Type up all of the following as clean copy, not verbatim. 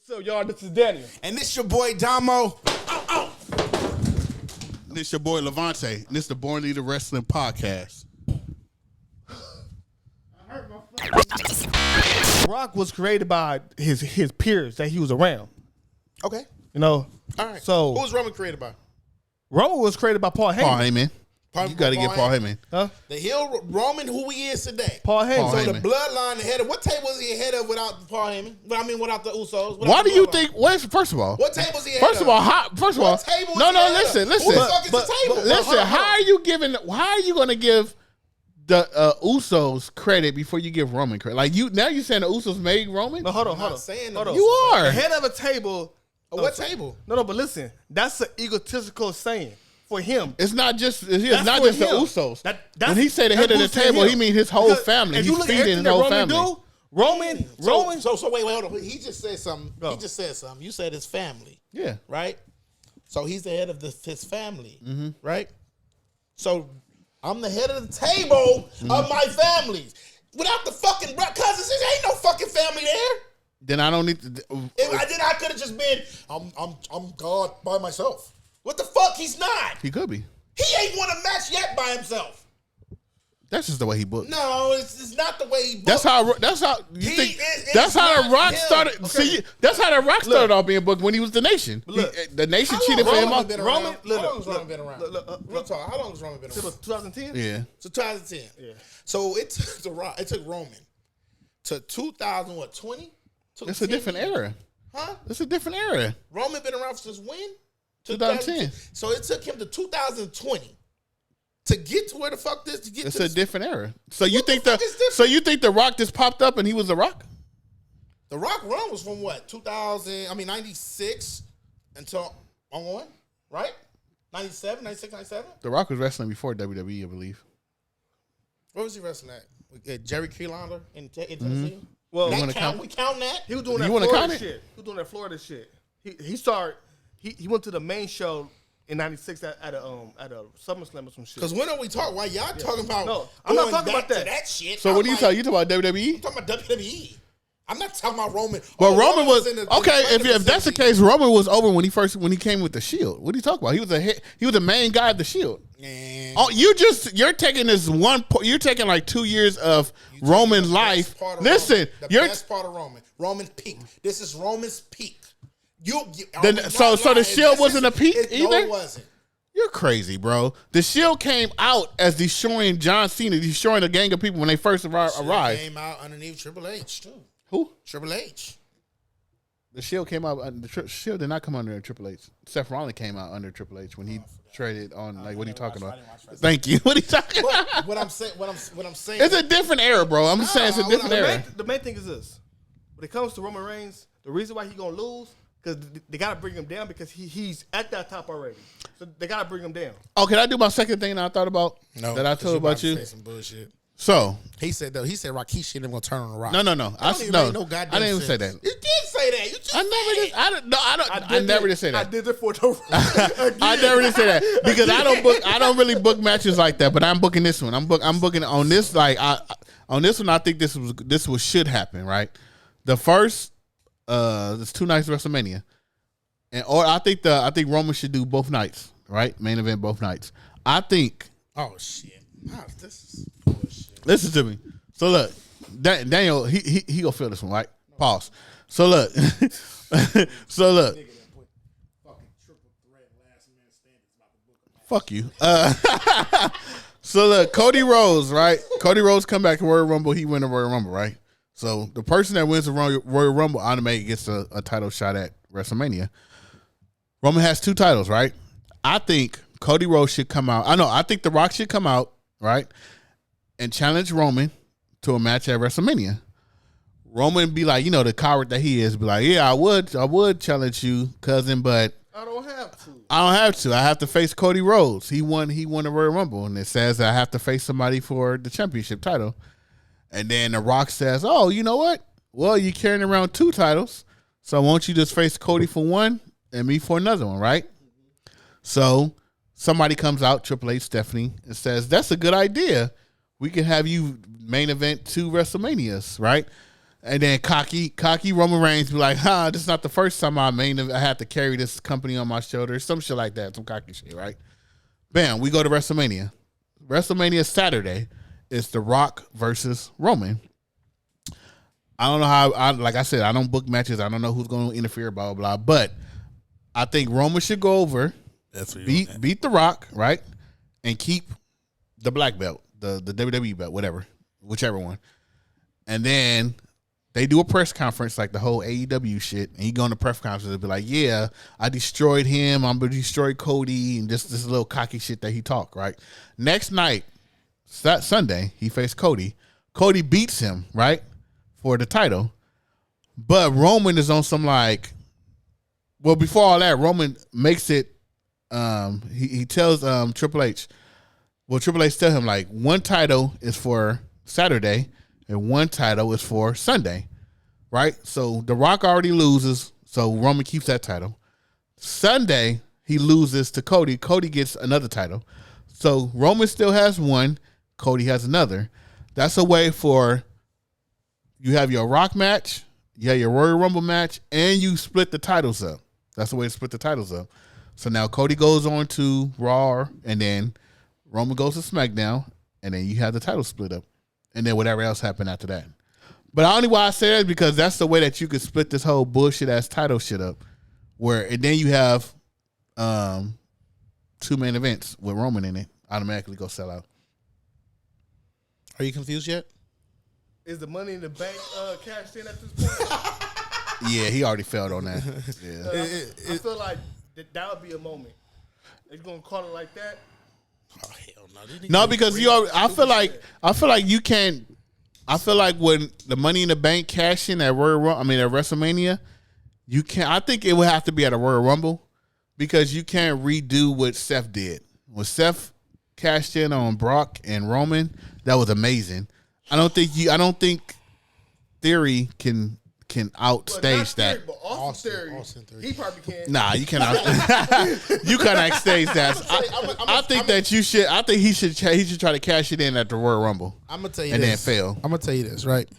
So y'all, this is Danyo. And this your boy Domo. This your boy Lavonte. And this the Born Leader Wrestling Podcast. Rock was created by his peers that he was around. Okay. You know? All right. So who was Roman created by? Roman was created by Paul Heyman. Paul Heyman. You got to get Paul Heyman. Huh? The heel Roman who he is today. Paul Heyman. So the bloodline ahead of what table was he ahead of without Paul Heyman? I mean, without the Usos. Why do you think? First of all, what table was he ahead of? First of all, listen. Who the fuck is the table? Listen, how are you going to give the Usos credit before you give Roman credit? Like you saying the Usos made Roman? No, hold on. You are head of a table. What table? No, but listen, that's an egotistical saying for him. It's not just the Usos. When he say the head of the table, he means his whole family. He's feeding his whole family. Roman. So wait, hold on. He just said something. He just said something. You said his family. Yeah. Right? So he's the head of his family. Mm-hmm. Right? So I'm the head of the table of my family. Without the fucking cousins, there ain't no fucking family there. Then I don't need to. Then I could have just been, I'm God by myself. What the fuck? He's not. He could be. He ain't won a match yet by himself. That's just the way he booked. No, it's not the way he booked. That's how you think. That's how the Rock started. Okay. See, that's how the Rock started off being booked when he was the Nation. The Nation cheated for him. How long has Roman been around? Real talk. How long has Roman been around? 2010. Yeah. So 2010. Yeah. So it took Roman to 2020. It's a different era. Huh? It's a different era. Roman been around since when? 2010. So it took him to 2020 to get to where the fuck this. It's a different era. So you think the Rock just popped up and he was the Rock? The Rock run was from what? 96 until on, right? 97, 96, 97? The Rock was wrestling before WWE, I believe. Where was he wrestling at? Jerry Keelander in Tennessee? Mm-hmm. Well, we count that? He was doing that Florida shit. He was doing that Florida shit. He went to the main show in 96 at a SummerSlam or some shit. Because when are we talking? Why y'all talking about? No, I'm not talking about that shit. So what are you talking? You talking about WWE? I'm talking about WWE. I'm not talking about Roman. But Roman was okay. If that's the case, Roman was over when he came with the Shield. What are you talking about? He was the main guy of the Shield. Man. Oh, you're taking this one. You're taking like 2 years of Roman life. Listen, the best part of Roman. Roman's peak. This is Roman's peak. So the Shield wasn't a peak either? No, it wasn't. You're crazy, bro. The Shield came out as destroying John Cena, destroying a gang of people when they first arrived. Came out underneath Triple H, too. Who? Triple H. The Shield came out. The Shield did not come under Triple H. Seth Rollins came out under Triple H when he traded on. Like, what are you talking about? Thank you. What are you talking about? What I'm saying. It's a different era, bro. I'm just saying it's a different era. The main thing is this: when it comes to Roman Reigns, the reason why he's gonna lose because they gotta bring him down because he's at that top already. So they gotta bring him down. Oh, can I do my second thing that I thought about? No, that I told about you. Say some bullshit. So he said Rikishi ain't gonna turn on the Rock. No. I didn't even say that. You did say that. You just I never did say that. I did it for the I never did say that because I don't really book matches like that. But I'm booking this one. I'm booking on this on this one. I think this should happen. Right, the first there's 2 nights of WrestleMania, or I think Roman should do both nights. Right, main event both nights. I think. Oh shit! Wow, this is bullshit. Listen to me. So look, Daniel, he gonna feel this one, right? Pause. So look, Fuck you. So look, Cody Rhodes, right? Cody Rhodes come back to Royal Rumble. He win the Royal Rumble, right? So the person that wins the Royal Rumble automatically gets a title shot at WrestleMania. Roman has 2 titles, right? I think Cody Rhodes should come out. I think The Rock should come out, right? And challenge Roman to a match at WrestleMania. Roman be like, the coward that he is, be like, yeah, I would challenge you, cousin, but I don't have to. I have to face Cody Rhodes. He won the Royal Rumble, and it says I have to face somebody for the championship title. And then The Rock says, oh, you know what? Well, you're carrying around 2 titles, so won't you just face Cody for one and me for another one, right? So somebody comes out, Triple H, Stephanie, and says, that's a good idea. We can have you main event 2 WrestleManias, right? And then cocky Roman Reigns be like, this is not the first time I had to carry this company on my shoulders. Some shit like that. Some cocky shit, right? Bam, we go to WrestleMania. WrestleMania Saturday is The Rock versus Roman. I don't know how, like I said, I don't book matches. I don't know who's going to interfere, blah, blah, blah. But I think Roman should go over, beat The Rock, right? And keep the black belt, the WWE belt, whichever one. And then they do a press conference like the whole AEW shit, and he go on the press conference and be like, yeah, I destroyed him, I'm going to destroy Cody, and just this little cocky shit that he talk, right? Next night, Sunday, he faced Cody. Cody beats him, right, for the title. But Roman is on some like, well, before all that, Roman makes it, he tells Triple H, well, Triple H tell him like one title is for Saturday, and one title is for Sunday, right? So The Rock already loses, so Roman keeps that title. Sunday, he loses to Cody. Cody gets another title. So Roman still has one, Cody has another. That's a way for, you have your Rock match, you have your Royal Rumble match, and you split the titles up. That's the way to split the titles up. So now Cody goes on to Raw, and then Roman goes to SmackDown, and then you have the title split up. And then whatever else happened after that. But the only why I say that is because that's the way that you could split this whole bullshit ass title shit up. And then you have 2 main events with Roman in it, automatically go sell out. Are you confused yet? Is the Money in the Bank cashed in at this point? Yeah, he already failed on that. Yeah. I feel like that would be a moment. They're gonna call it like that. Oh hell no! No, because I feel like you can't. I feel like when the Money in the Bank cash in at at WrestleMania, you can't. I think it would have to be at a Royal Rumble because you can't redo what Seth did. When Seth cashed in on Brock and Roman, that was amazing. I don't think Theory can outstage that. But Austin Theory, he probably can. Nah, you cannot. You cannot outstage that. I think that you should. I think he should try to cash it in at the Royal Rumble. I'm gonna tell you and this. then fail. I'm gonna tell you this, right?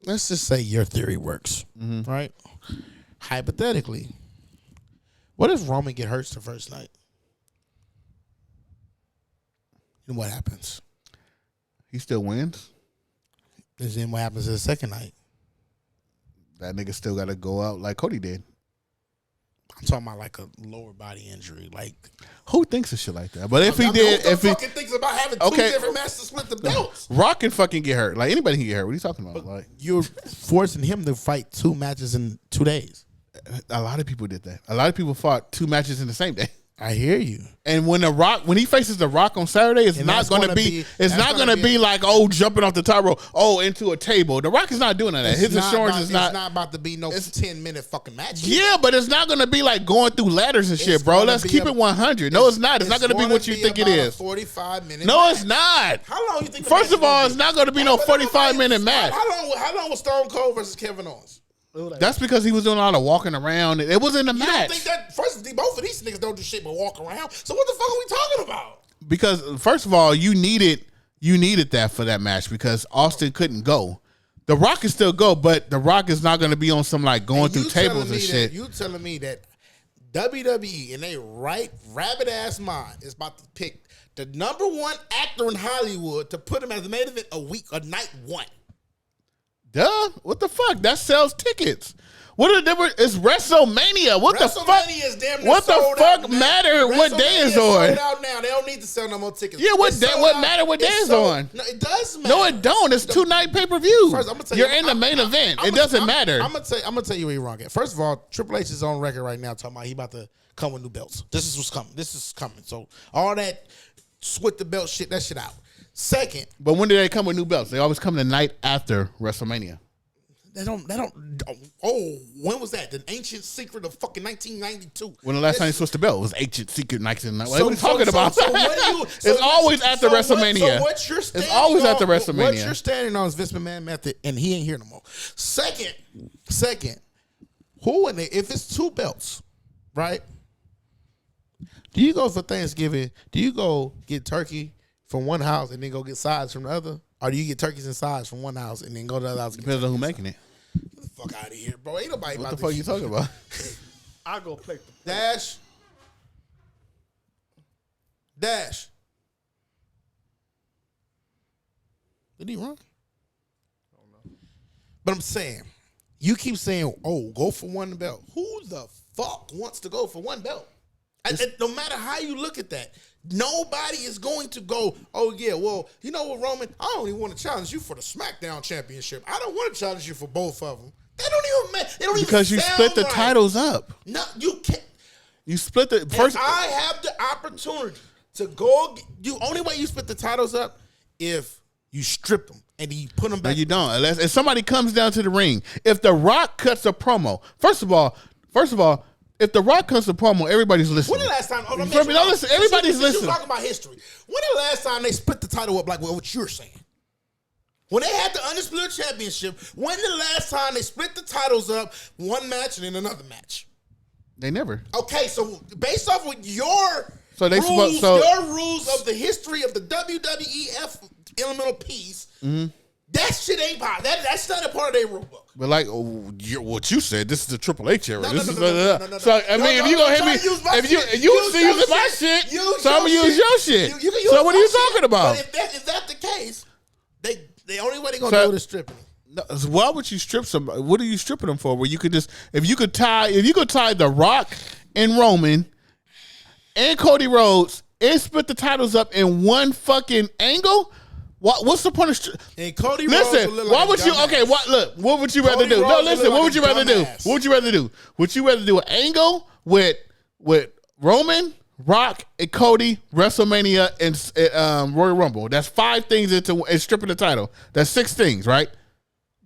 Let's just say your theory works, right? Hypothetically, what if Roman get hurt the first night? And what happens? He still wins. And then what happens the second night? That nigga still got to go out like Cody did. I'm talking about like a lower body injury. Like, who thinks of shit like that? But if he did, who fucking thinks about having two different matches to split the belts? Rock can fucking get hurt. Like anybody can get hurt. What are you talking about? Like you're forcing him to fight 2 matches in 2 days. A lot of people did that. A lot of people fought 2 matches in the same day. I hear you. And when he faces the Rock on Saturday, it's not going to be. It's not going to be like jumping off the top rope, into a table. The Rock is not doing that. His insurance is not. It's not about to be no 10-minute fucking match. Yeah, but it's not going to be like going through ladders and shit, bro. Let's keep it 100. No, it's not. It's not going to be what you think it is. 45-minute. No, it's not. How long you think? First of all, it's not going to be no 45-minute match. How long was Stone Cold versus Kevin Owens? That's because he was doing a lot of walking around. It wasn't a match. You don't think that? First, both of these niggas don't do shit but walk around. So what the fuck are we talking about? Because first of all, you needed that for that match because Austin couldn't go. The Rock can still go, but The Rock is not going to be on some like going through tables and shit. You telling me that WWE in a rabbit ass mind is about to pick the number 1 actor in Hollywood to put him as the main event a night 1? Duh. What the fuck? That sells tickets. What are the difference? It's WrestleMania. What the fuck? Is damn near what the fuck matter what day is on? Sold out now. They don't need to sell no more tickets. Yeah, what matter what day is on? No, it does matter. No, it don't. It's 2-night pay-per-view. First, I'm gonna tell You're in the main event. It doesn't matter. I'm gonna tell you where you're wrong at. First of all, Triple H is on record right now talking about he about to come with new belts. This is what's coming. This is coming. So all that split the belt shit, that shit out. Second, but when do they come with new belts? They always come the night after WrestleMania. They don't. Oh, when was that? The ancient secret of fucking 1992. When the last time you switched the belt? It was ancient secret 1992. What are you talking about? It's always after WrestleMania. What you're standing it's always on, after WrestleMania. What you're standing on is Vince McMahon method, and he ain't here no more. Second, who in it? If it's 2 belts, right? Do you go for Thanksgiving? Do you go get turkey from one house and then go get sides from the other? Or do you get turkeys and sides from one house and then go to the other house? Depends on who making it. Get the fuck out of here, bro. Ain't nobody What about the fuck you talking about? I go play the Dash. Did he run? I don't know. But I'm saying, you keep saying, "Oh, go for one belt." Who the fuck wants to go for one belt? And no matter how you look at that, nobody is going to go, "Oh yeah, well, you know what, Roman? I don't even want to challenge you for the SmackDown Championship. I don't want to challenge you for both of them." That don't even matter. It don't because even you split the right. titles up. No, you can't. You split the first. I have the opportunity to go. You only way you split the titles up if you strip them and you put them back. No, you don't. Unless if somebody comes down to the ring, if The Rock cuts a promo, first of all, if The Rock cuts a promo, everybody's listening. When the last time? Listen, everybody's listening. You're talking about history. When the last time they split the title up like what you're saying? When they had the Undisputed Championship, when the last time they split the titles up, one match and then another match? They never. Okay, so based off of your rules of the history of the WWEF elemental piece, that shit ain't part. That's not a part of their rule book. But like what you said, this is the Triple H era. No. So I mean, if you gonna hit me, if you using my shit, so I'm gonna use your shit. So what are you talking about? But if that's the case, the only way they're gonna do it is stripping. No, why would you strip somebody? What are you stripping them for? Where you could just if you could tie The Rock and Roman and Cody Rhodes and split the titles up in one fucking angle. What's the point of and Cody listen, Rhodes would look why like would you dumbass. what would you rather do? Rhodes No, listen, would what look would you like rather do? dumbass. What would you rather do? Would you rather do an angle with Roman, Rock, and Cody, WrestleMania, and Royal Rumble? That's 5 things into and stripping the title. That's 6 things, right?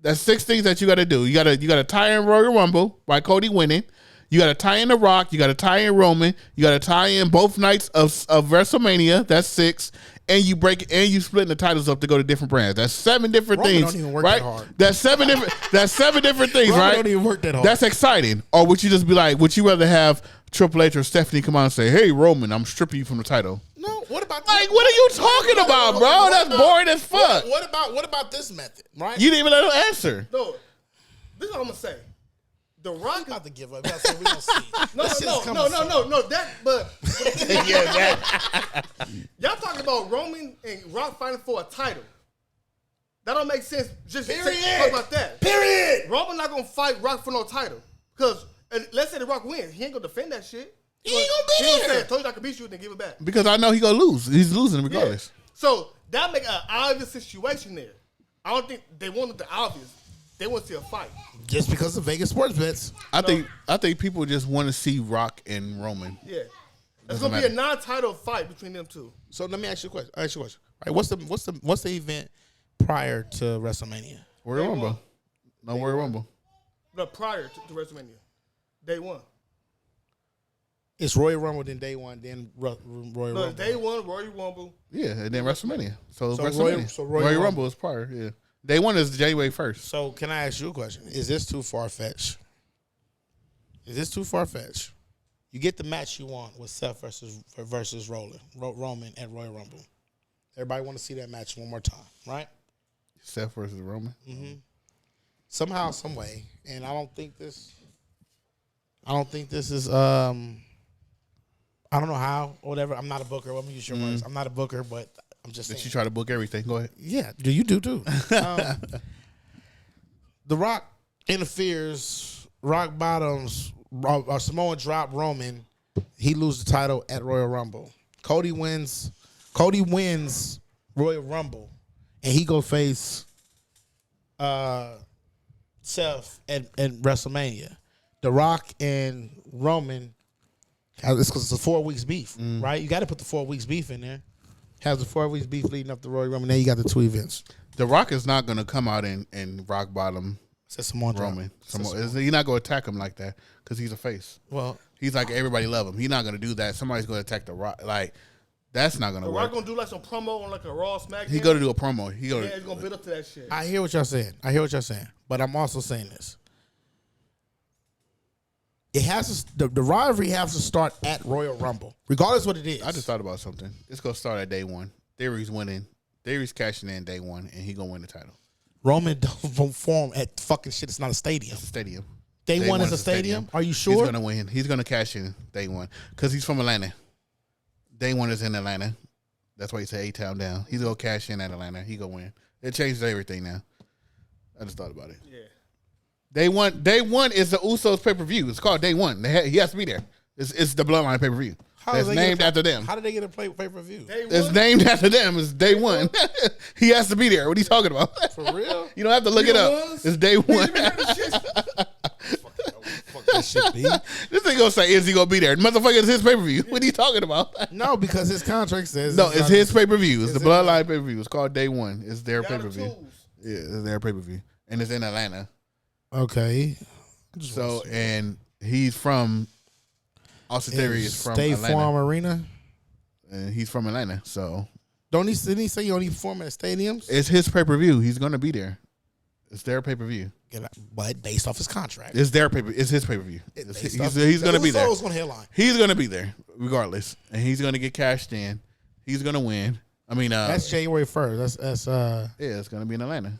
That's 6 things that you got to do. You got to tie in Royal Rumble by Cody winning. You got to tie in The Rock. You got to tie in Roman. You got to tie in both nights of WrestleMania. That's 6. And you splitting the titles up to go to different brands. That's 7 different Roman things. Don't even work right? that hard. That's 7 different. That's 7 different things, Roman right? Don't even work that hard. That's exciting. Or would you just be like, would you rather have Triple H or Stephanie come out and say, "Hey, Roman, I'm stripping you from the title"? No. What about Like, what are you talking about, bro? That's boring as fuck. What about this method? Right? You didn't even let him answer. No, this is what I'm gonna say. The Rock I'm about to give up. We gonna see. No. That, but Yeah, that. y'all talking about Roman and Rock fighting for a title. That don't make sense. Just talk about that. Period. Roman not gonna fight Rock for no title because let's say the Rock wins, he ain't gonna defend that shit. He ain't gonna be He there. say, "Told you I could beat you," and then give it back. Because I know he gonna lose. He's losing regardless. Yeah. So that make an obvious situation there. I don't think they wanted the obvious. They want to see a fight. Just because of Vegas sports bets. I think people just want to see Rock and Roman. Yeah, it's Doesn't gonna be a matter. non-title fight between them two. So let me ask you a question. All right, what's the event prior to WrestleMania? Royal Rumble. No Royal Rumble. No, prior to WrestleMania, day one. It's Royal Rumble, then day one, then Royal Rumble. Day one, Royal Rumble. Yeah, and then WrestleMania. So WrestleMania. Royal Royal Rumble is prior. Yeah, day one is January 1st. So can I ask you a question? Is this too far-fetched? You get the match you want with Seth versus Roman at Royal Rumble. Everybody want to see that match one more time, right? Seth versus Roman. Mm-hmm. Somehow, some way, and I don't think this is I don't know how or whatever. I'm not a booker. Let me use your words. I'm not a booker, but I'm just saying. That you try to book everything. Go ahead. Yeah, you do too. The Rock interferes. Rock bottoms. Samoan drop Roman. He loses the title at Royal Rumble. Cody wins Royal Rumble, and he go face Seth at WrestleMania. The Rock and Roman. It's because it's a 4 weeks beef, right? You got to put the 4 weeks beef in there. Has the 4 weeks beef leading up to Royal Rumble. Now you got the 2 events. The Rock is not going to come out and rock bottom Samoan Roman. He's not going to attack him like that because he's a face. Well, he's like everybody love him. He's not going to do that. Somebody's going to attack the Rock. Like that's not going to The work. Rock gonna do like some promo on like a Raw SmackDown. He going to do a promo. He's gonna build up to that shit. I hear what y'all saying. But I'm also saying this. It has to, the rivalry has to start at Royal Rumble, regardless what it is. I just thought about something. It's going to start at day one. Theory's winning. Theory's cashing in day one, and he gonna win the title. Roman don't perform at fucking shit. It's not a stadium. It's a stadium. Day one is a stadium. Are you sure? He's gonna win. He's gonna cash in day one because he's from Atlanta. Day one is in Atlanta. That's why he said A-Town down. He's gonna cash in at Atlanta. He gonna win. It changes everything now. I just thought about it. Yeah. Day one is the Usos pay-per-view. It's called Day One. He has to be there. It's the Bloodline pay-per-view. It's named after them. How did they get a pay-per-view? It's named after them. It's Day One. He has to be there. What are you talking about? For real? You don't have to look it up. It's Day One. Fuck that shit, B. This thing gonna say, is he gonna be there? Motherfucker, it's his pay-per-view. What are you talking about? No, because his contract says no, it's his pay-per-view. It's the Bloodline pay-per-view. It's called Day One. It's their pay-per-view. Yeah, it's their pay-per-view. And it's in Atlanta. Okay. So, and he's from Austin Theory is from State Atlanta. Farm Arena. And he's from Atlanta. So didn't he say you only perform at stadiums? it's his pay-per-view. He's gonna be there. It's their pay-per-view. But based off his contract. It's their pay-per-view. It's his pay-per-view. He's gonna be there. Gonna headline. He's gonna be there regardless. And he's gonna get cashed in. He's gonna win. I mean that's January 1st. That's yeah, it's gonna be in Atlanta.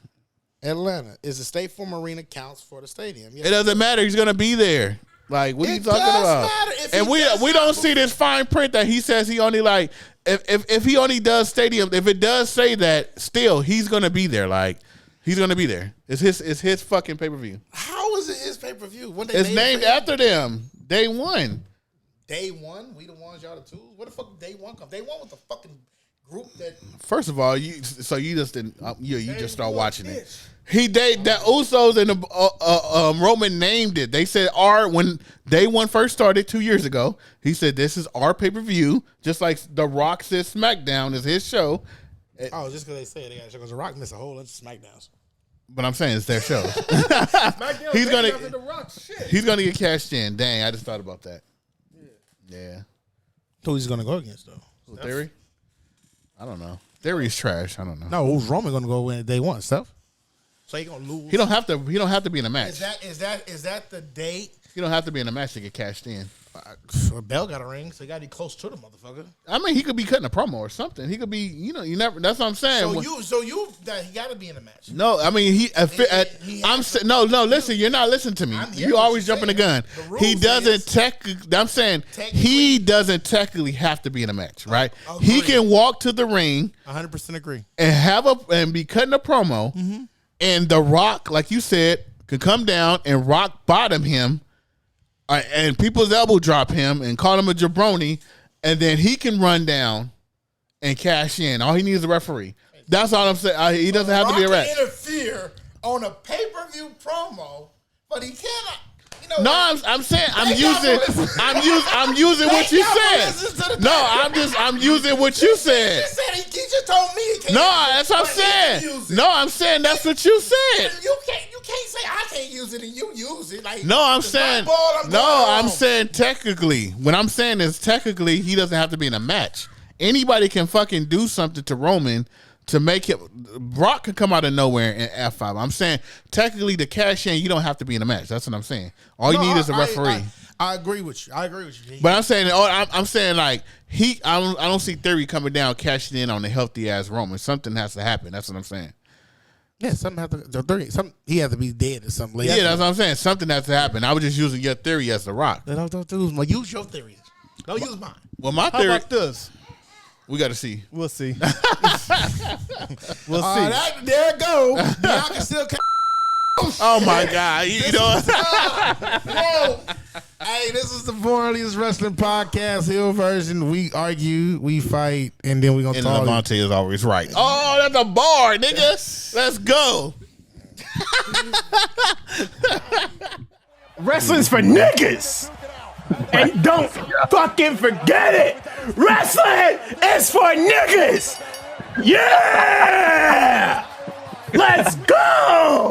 Atlanta. Is the State Farm Arena counts for the stadium? Yes. It doesn't matter. He's gonna be there. Like, what are you talking about? And we don't see this fine print that he says he only like if he only does stadium. If it does say that, still he's gonna be there. Like, he's gonna be there. It's his fucking pay-per-view. How is it his pay-per-view? It's named after them. Day One. Day One. We the ones, y'all the twos. Where the fuck did Day One come? Day One was the fucking group that. First of all, you just didn't. You just start watching it. The Usos and the Roman named it. They said when Day One first started 2 years ago. He said this is our pay-per-view, just like The Rock said SmackDown is his show. Oh, just because they say they got because The Rock missed a whole bunch of SmackDowns. But I'm saying it's their show. He's gonna get cashed in. Dang, I just thought about that. Yeah. Who he's gonna go against though? Theory? I don't know. Theory's trash. I don't know. No, who's Roman gonna go win Day One stuff? So he gonna lose. He don't have to be in a match. Is that the date? You don't have to be in a match to get cashed in. Bell got a ring, so he got to be close to the motherfucker. I mean, he could be cutting a promo or something. He could be, you never. That's what I'm saying. So he got to be in a match. No, I mean listen, you're not listening to me. You always jumping the gun. He doesn't I'm saying he doesn't technically have to be in a match, right? He can walk to the ring. 100% agree. And be cutting a promo, and The Rock, like you said, could come down and rock bottom him. And people's elbow drop him and call him a jabroni, and then he can run down and cash in. All he needs is a referee. That's all I'm saying. He doesn't have to be a ref. Interfere on a pay-per-view promo, but he cannot. No, I'm saying I'm using what you said. No, I'm using what you said. He just told me he can't. No, that's what I'm saying. No, I'm saying that's what you said. You can't say I can't use it and you use it. Like, no, I'm saying I'm saying technically. What I'm saying is technically he doesn't have to be in a match. Anybody can fucking do something to Roman to make it. Brock could come out of nowhere in F5. I'm saying technically to cash in, you don't have to be in a match. That's what I'm saying. All you need is a referee. I agree with you. But I'm saying like I don't see Theory coming down cashing in on the healthy ass Roman. Something has to happen. That's what I'm saying. Yeah, something has to. He has to be dead or something. Yeah, that's what I'm saying. Something has to happen. I was just using your theory as The Rock. Don't use your theory. Don't use mine. Well, my theory. How about this? We got to see. We'll see. We'll see. There it go. Bianca still. Oh my God! You know. Hey, this is the Bornleys Wrestling Podcast, Hill version. We argue, we fight, and then we gonna talk. And Lavonte is always right. Oh, that's a bar, nigga. Let's go. Wrestling's for niggas. And don't fucking forget it. Wrestling is for niggas. Yeah. Let's go.